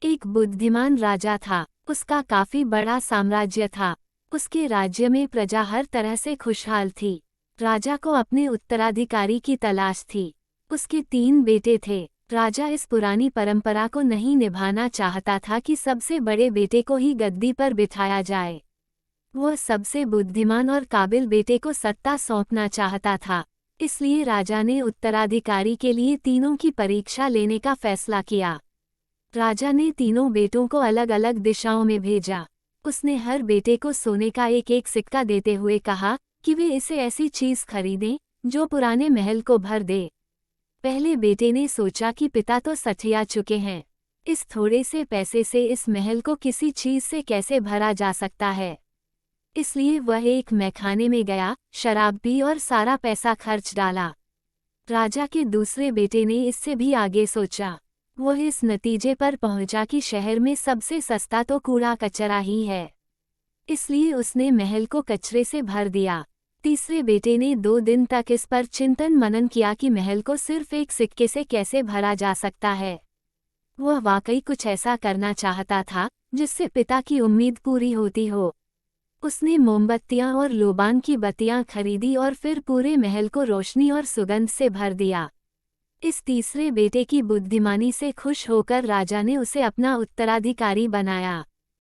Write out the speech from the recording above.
एक बुद्धिमान राजा था। उसका काफी बड़ा साम्राज्य था। उसके राज्य में प्रजा हर तरह से खुशहाल थी। राजा को अपने उत्तराधिकारी की तलाश थी। उसके 3 बेटे थे। राजा इस पुरानी परंपरा को नहीं निभाना चाहता था कि सबसे बड़े बेटे को ही गद्दी पर बिठाया जाए। वह सबसे बुद्धिमान और काबिल बेटे को सत्ता सौंपना चाहता था। इसलिए राजा ने उत्तराधिकारी के लिए तीनों की परीक्षा लेने का फैसला किया। राजा ने तीनों बेटों को अलग अलग दिशाओं में भेजा। उसने हर बेटे को सोने का एक एक सिक्का देते हुए कहा कि वे इसे ऐसी चीज खरीदें जो पुराने महल को भर दे। पहले बेटे ने सोचा कि पिता तो सठिया चुके हैं, इस थोड़े से पैसे से इस महल को किसी चीज से कैसे भरा जा सकता है। इसलिए वह एक मैखाने में गया, शराब पी और सारा पैसा खर्च डाला। राजा के दूसरे बेटे ने इससे भी आगे सोचा। वह इस नतीजे पर पहुंचा कि शहर में सबसे सस्ता तो कूड़ा कचरा ही है। इसलिए उसने महल को कचरे से भर दिया। तीसरे बेटे ने 2 दिन तक इस पर चिंतन मनन किया कि महल को सिर्फ एक सिक्के से कैसे भरा जा सकता है। वह वाकई कुछ ऐसा करना चाहता था जिससे पिता की उम्मीद पूरी होती हो। उसने मोमबत्तियां और लोबान की बत्तियां खरीदी और फिर पूरे महल को रोशनी और सुगंध से भर दिया। इस तीसरे बेटे की बुद्धिमानी से खुश होकर राजा ने उसे अपना उत्तराधिकारी बनाया।